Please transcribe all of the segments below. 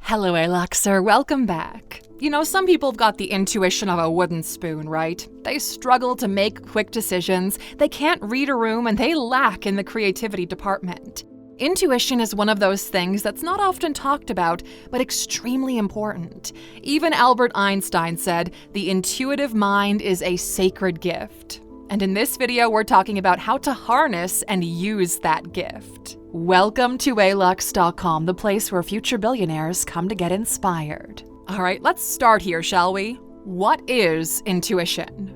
Hello, Aluxer. Welcome back. You know, some people have got the intuition of a wooden spoon, right? They struggle to make quick decisions, they can't read a room, and they lack in the creativity department. Intuition is one of those things that's not often talked about, but extremely important. Even Albert Einstein said, "The intuitive mind is a sacred gift." And in this video, we're talking about how to harness and use that gift. Welcome to Alux.com, the place where future billionaires come to get inspired. All right, let's start here, shall we? What is intuition?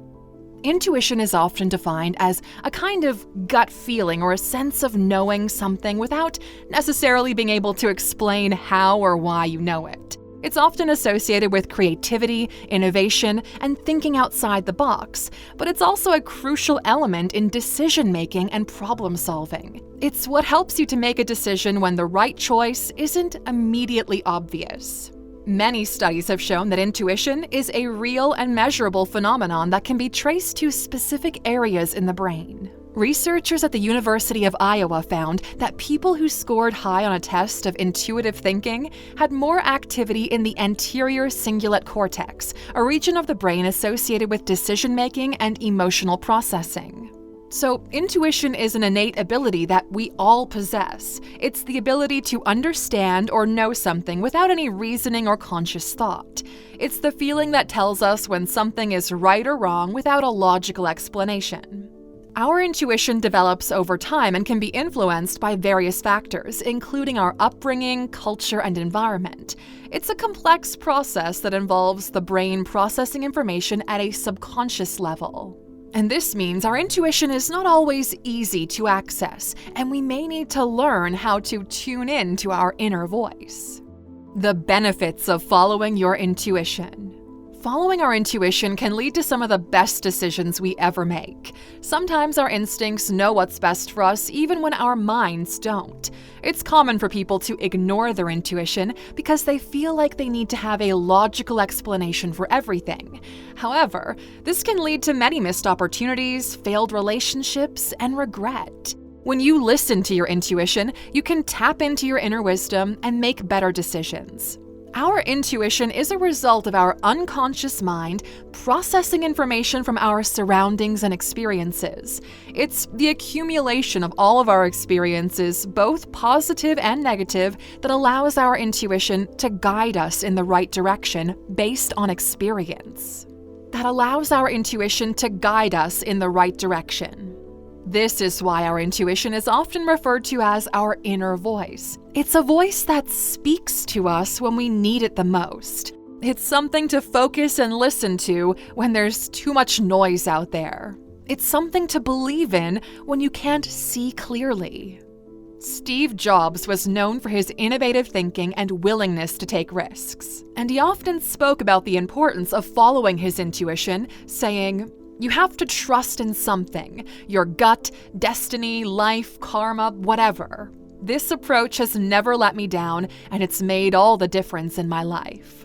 Intuition is often defined as a kind of gut feeling or a sense of knowing something without necessarily being able to explain how or why you know it. It's often associated with creativity, innovation, and thinking outside the box, but it's also a crucial element in decision-making and problem-solving. It's what helps you to make a decision when the right choice isn't immediately obvious. Many studies have shown that intuition is a real and measurable phenomenon that can be traced to specific areas in the brain. Researchers at the University of Iowa found that people who scored high on a test of intuitive thinking had more activity in the anterior cingulate cortex, a region of the brain associated with decision-making and emotional processing. So, intuition is an innate ability that we all possess. It's the ability to understand or know something without any reasoning or conscious thought. It's the feeling that tells us when something is right or wrong without a logical explanation. Our intuition develops over time and can be influenced by various factors, including our upbringing, culture, and environment. It's a complex process that involves the brain processing information at a subconscious level. And this means our intuition is not always easy to access, and we may need to learn how to tune in to our inner voice. The benefits of following your intuition. Following our intuition can lead to some of the best decisions we ever make. Sometimes our instincts know what's best for us even when our minds don't. It's common for people to ignore their intuition because they feel like they need to have a logical explanation for everything. However, this can lead to many missed opportunities, failed relationships, and regret. When you listen to your intuition, you can tap into your inner wisdom and make better decisions. Our intuition is a result of our unconscious mind processing information from our surroundings and experiences. It's the accumulation of all of our experiences, both positive and negative, that allows our intuition to guide us in the right direction based on experience. This is why our intuition is often referred to as our inner voice. It's a voice that speaks to us when we need it the most. It's something to focus and listen to when there's too much noise out there. It's something to believe in when you can't see clearly. Steve Jobs was known for his innovative thinking and willingness to take risks. And he often spoke about the importance of following his intuition, saying, "You have to trust in something, your gut, destiny, life, karma, whatever. This approach has never let me down, and it's made all the difference in my life."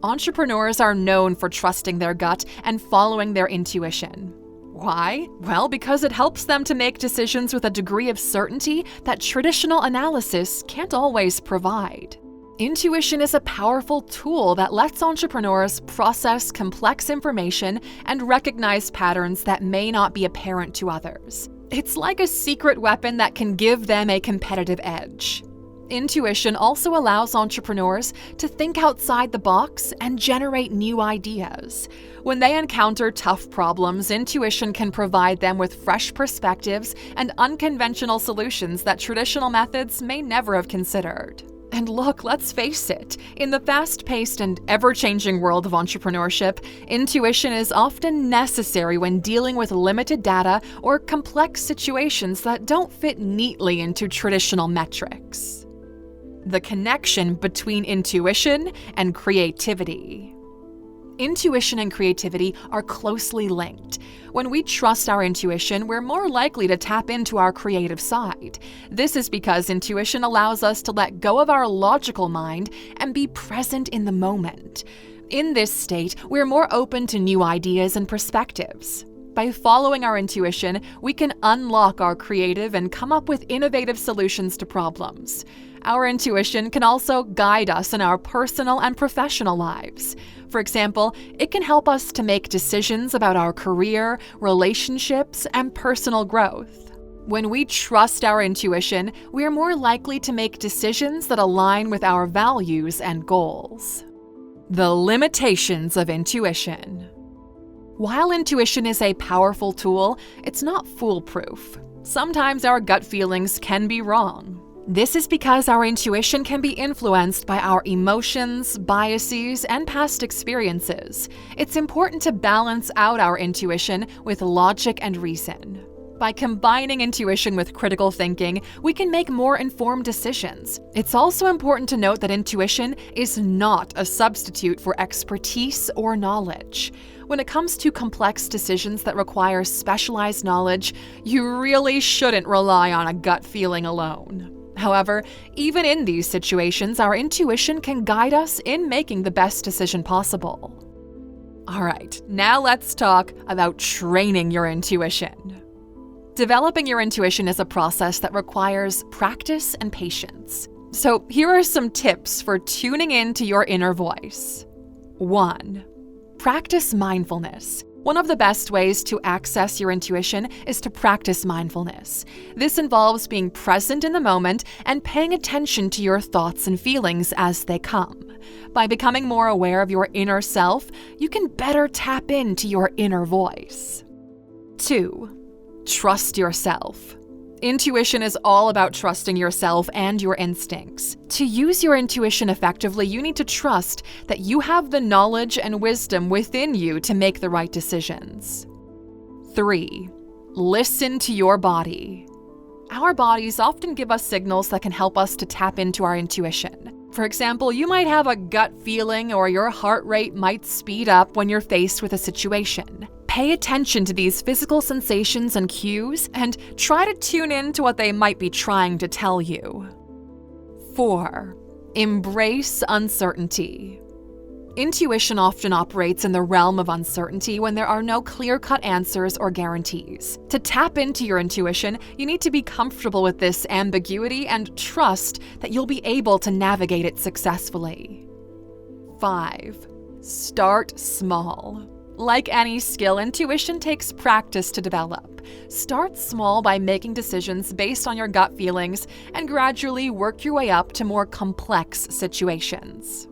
Entrepreneurs are known for trusting their gut and following their intuition. Why? Well, because it helps them to make decisions with a degree of certainty that traditional analysis can't always provide. Intuition is a powerful tool that lets entrepreneurs process complex information and recognize patterns that may not be apparent to others. It's like a secret weapon that can give them a competitive edge. Intuition also allows entrepreneurs to think outside the box and generate new ideas. When they encounter tough problems, intuition can provide them with fresh perspectives and unconventional solutions that traditional methods may never have considered. And look, let's face it, in the fast-paced and ever-changing world of entrepreneurship, intuition is often necessary when dealing with limited data or complex situations that don't fit neatly into traditional metrics. The connection between intuition and creativity. Intuition and creativity are closely linked. When we trust our intuition, we're more likely to tap into our creative side. This is because intuition allows us to let go of our logical mind and be present in the moment. In this state, we're more open to new ideas and perspectives. By following our intuition, we can unlock our creative and come up with innovative solutions to problems. Our intuition can also guide us in our personal and professional lives. For example, it can help us to make decisions about our career, relationships, and personal growth. When we trust our intuition, we are more likely to make decisions that align with our values and goals. The limitations of intuition. While intuition is a powerful tool, it's not foolproof. Sometimes our gut feelings can be wrong. This is because our intuition can be influenced by our emotions, biases, and past experiences. It's important to balance out our intuition with logic and reason. By combining intuition with critical thinking, we can make more informed decisions. It's also important to note that intuition is not a substitute for expertise or knowledge. When it comes to complex decisions that require specialized knowledge, you really shouldn't rely on a gut feeling alone. However, even in these situations, our intuition can guide us in making the best decision possible. All right, now let's talk about training your intuition. Developing your intuition is a process that requires practice and patience. So here are some tips for tuning into your inner voice. 1. Practice mindfulness. One of the best ways to access your intuition is to practice mindfulness. This involves being present in the moment and paying attention to your thoughts and feelings as they come. By becoming more aware of your inner self, you can better tap into your inner voice. 2. Trust yourself. Intuition is all about trusting yourself and your instincts. To use your intuition effectively, you need to trust that you have the knowledge and wisdom within you to make the right decisions. 3. Listen to your body. Our bodies often give us signals that can help us to tap into our intuition. For example, you might have a gut feeling or your heart rate might speed up when you're faced with a situation. Pay attention to these physical sensations and cues and try to tune in to what they might be trying to tell you. 4. Embrace uncertainty. Intuition often operates in the realm of uncertainty when there are no clear-cut answers or guarantees. To tap into your intuition, you need to be comfortable with this ambiguity and trust that you'll be able to navigate it successfully. 5. Start small. Like any skill, intuition takes practice to develop. Start small by making decisions based on your gut feelings and gradually work your way up to more complex situations.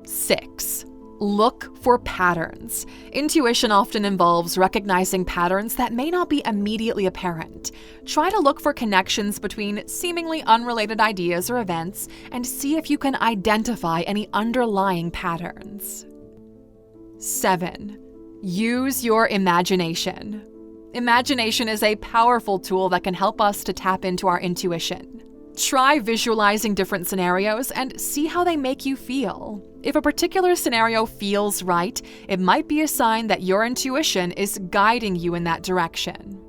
6. Look for patterns. Intuition often involves recognizing patterns that may not be immediately apparent. Try to look for connections between seemingly unrelated ideas or events and see if you can identify any underlying patterns. 7. Use your imagination. Imagination is a powerful tool that can help us to tap into our intuition. Try visualizing different scenarios and see how they make you feel. If a particular scenario feels right, it might be a sign that your intuition is guiding you in that direction.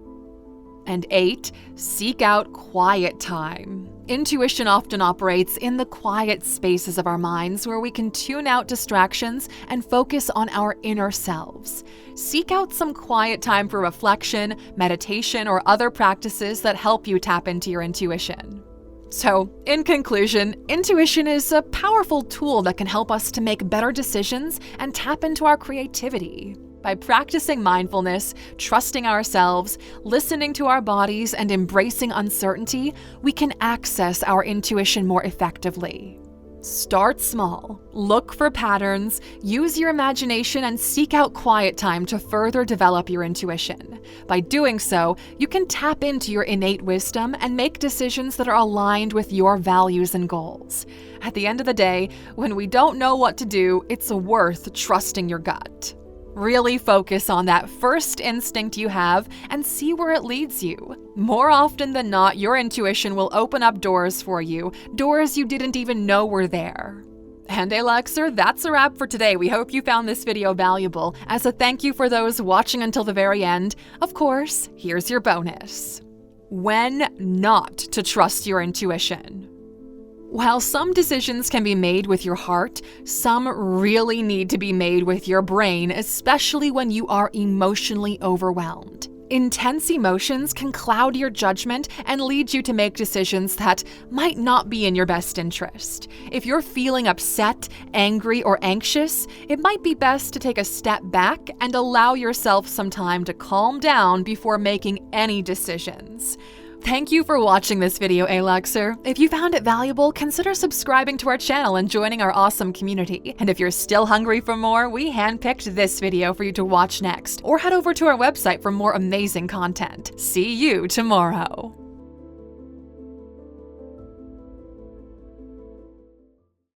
And 8. Seek out quiet time. Intuition often operates in the quiet spaces of our minds where we can tune out distractions and focus on our inner selves. Seek out some quiet time for reflection, meditation, or other practices that help you tap into your intuition. So, in conclusion, intuition is a powerful tool that can help us to make better decisions and tap into our creativity. By practicing mindfulness, trusting ourselves, listening to our bodies, and embracing uncertainty, we can access our intuition more effectively. Start small, look for patterns, use your imagination, and seek out quiet time to further develop your intuition. By doing so, you can tap into your innate wisdom and make decisions that are aligned with your values and goals. At the end of the day, when we don't know what to do, it's worth trusting your gut. Really focus on that first instinct you have and see where it leads you. More often than not, your intuition will open up doors for you, doors you didn't even know were there. And Alexer, that's a wrap for today. We hope you found this video valuable. As a thank you for those watching until the very end, of course, here's your bonus. When not to trust your intuition. While some decisions can be made with your heart, some really need to be made with your brain, especially when you are emotionally overwhelmed. Intense emotions can cloud your judgment and lead you to make decisions that might not be in your best interest. If you're feeling upset, angry, or anxious, it might be best to take a step back and allow yourself some time to calm down before making any decisions. Thank you for watching this video, Aluxer. If you found it valuable, consider subscribing to our channel and joining our awesome community. And if you're still hungry for more, we handpicked this video for you to watch next, or head over to our website for more amazing content. See you tomorrow.